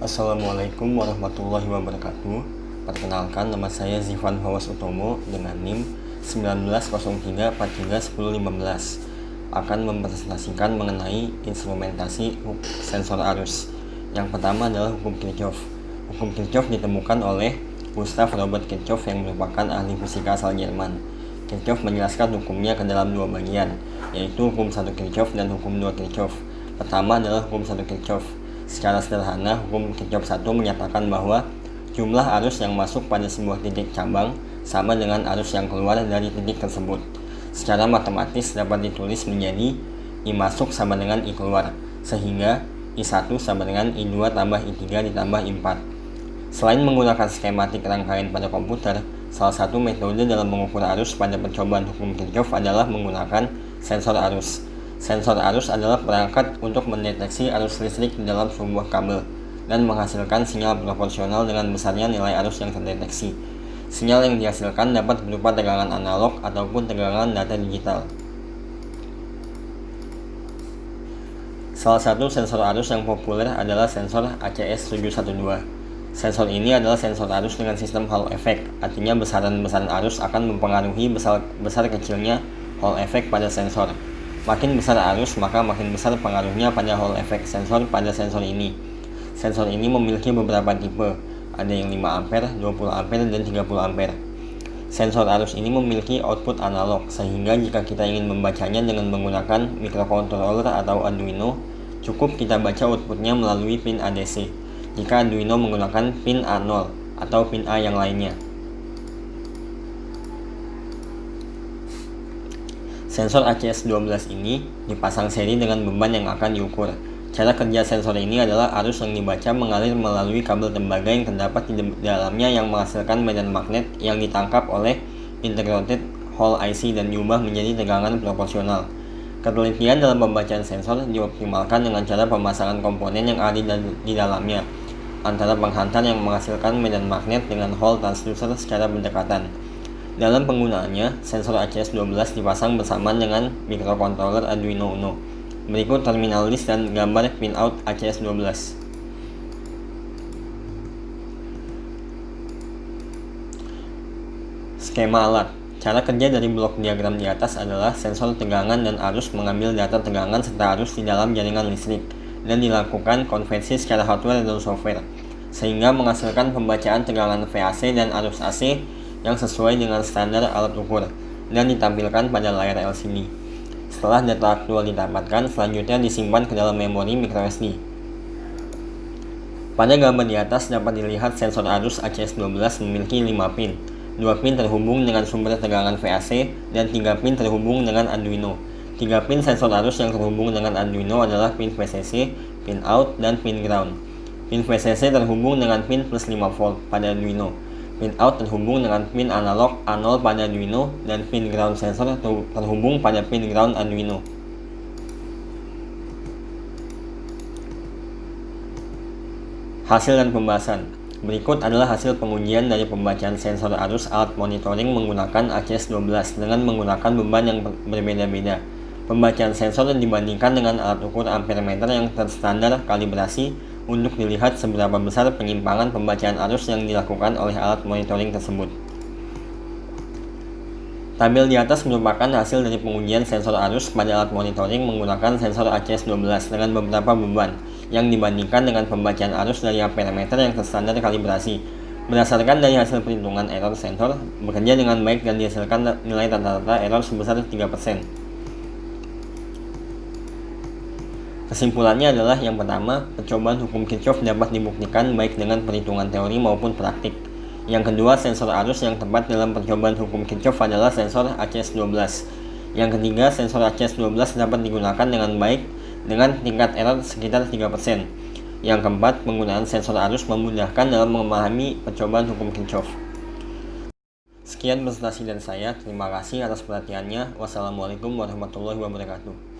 Assalamualaikum warahmatullahi wabarakatuh. Perkenalkan, nama saya Zifan Fawas Utomo dengan NIM 1903431015 akan mempresentasikan mengenai instrumentasi sensor arus. Yang pertama adalah hukum Kirchhoff. Hukum Kirchhoff ditemukan oleh Gustav Robert Kirchhoff yang merupakan ahli fisika asal Jerman. Kirchhoff menjelaskan hukumnya ke dalam dua bagian, yaitu hukum 1 Kirchhoff dan hukum 2 Kirchhoff. Pertama adalah hukum 1 Kirchhoff. Secara sederhana, hukum Kirchhoff 1 menyatakan bahwa jumlah arus yang masuk pada sebuah titik cabang sama dengan arus yang keluar dari titik tersebut. Secara matematis dapat ditulis menjadi I masuk sama dengan I keluar, sehingga I1 sama dengan I2 tambah I3 ditambah I4. Selain menggunakan skematik rangkaian pada komputer, salah satu metode dalam mengukur arus pada percobaan hukum Kirchhoff adalah menggunakan sensor arus. Sensor arus adalah perangkat untuk mendeteksi arus listrik di dalam sebuah kabel dan menghasilkan sinyal proporsional dengan besarnya nilai arus yang terdeteksi. Sinyal yang dihasilkan dapat berupa tegangan analog ataupun tegangan data digital. Salah satu sensor arus yang populer adalah sensor ACS712. Sensor ini adalah sensor arus dengan sistem Hall effect, artinya besaran-besaran arus akan mempengaruhi besar kecilnya Hall effect pada sensor. Makin besar arus, maka makin besar pengaruhnya pada Hall effect sensor pada sensor ini. Sensor ini memiliki beberapa tipe, ada yang 5 ampere, 20 ampere, dan 30 ampere. Sensor arus ini memiliki output analog, sehingga jika kita ingin membacanya dengan menggunakan microcontroller atau Arduino, cukup kita baca outputnya melalui pin ADC, jika Arduino menggunakan pin A0 atau pin A yang lainnya. Sensor ACS12 ini dipasang seri dengan beban yang akan diukur. Cara kerja sensor ini adalah arus yang dibaca mengalir melalui kabel tembaga yang terdapat di dalamnya yang menghasilkan medan magnet yang ditangkap oleh integrated Hall IC dan diubah menjadi tegangan proporsional. Ketelitian dalam pembacaan sensor dioptimalkan dengan cara pemasangan komponen yang ada di dalamnya antara penghantar yang menghasilkan medan magnet dengan Hall transducer secara berdekatan. Dalam penggunaannya, sensor ACS12 dipasang bersamaan dengan microcontroller Arduino Uno. Berikut terminal list dan gambar pinout ACS12. Skema alat. Cara kerja dari blok diagram di atas adalah sensor tegangan dan arus mengambil data tegangan serta arus di dalam jaringan listrik dan dilakukan konversi secara hardware dan software, sehingga menghasilkan pembacaan tegangan VAC dan arus AC yang sesuai dengan standar alat ukur dan ditampilkan pada layar LCD. Setelah data aktual didapatkan, selanjutnya disimpan ke dalam memori microSD. Pada gambar di atas dapat dilihat sensor arus ACS12 memiliki 5 pin. 2 pin terhubung dengan sumber tegangan VAC dan 3 pin terhubung dengan Arduino. 3 pin sensor arus yang terhubung dengan Arduino adalah pin VCC, pin out, dan pin ground. Pin VCC terhubung dengan pin plus 5 volt pada Arduino. Pin out terhubung dengan pin analog A0 pada Arduino dan pin ground sensor terhubung pada pin ground Arduino. Hasil dan pembahasan. Berikut adalah hasil pengujian dari pembacaan sensor arus alat monitoring menggunakan ACS12 dengan menggunakan beban yang berbeda-beda. Pembacaan sensor dibandingkan dengan alat ukur ampermeter yang terstandar kalibrasi untuk dilihat seberapa besar penyimpangan pembacaan arus yang dilakukan oleh alat monitoring tersebut. Tabel di atas merupakan hasil dari pengujian sensor arus pada alat monitoring menggunakan sensor ACS12 dengan beberapa beban yang dibandingkan dengan pembacaan arus dari ampermeter yang terstandar kalibrasi. Berdasarkan dari hasil perhitungan error sensor bekerja dengan baik dan dihasilkan nilai rata-rata error sebesar 3%. Kesimpulannya adalah yang pertama, percobaan hukum Kirchhoff dapat dibuktikan baik dengan perhitungan teori maupun praktik. Yang kedua, sensor arus yang tepat dalam percobaan hukum Kirchhoff adalah sensor ACS12. Yang ketiga, sensor ACS12 dapat digunakan dengan baik dengan tingkat error sekitar 3%. Yang keempat, penggunaan sensor arus memudahkan dalam memahami percobaan hukum Kirchhoff. Sekian presentasi dari saya, terima kasih atas perhatiannya. Wassalamualaikum warahmatullahi wabarakatuh.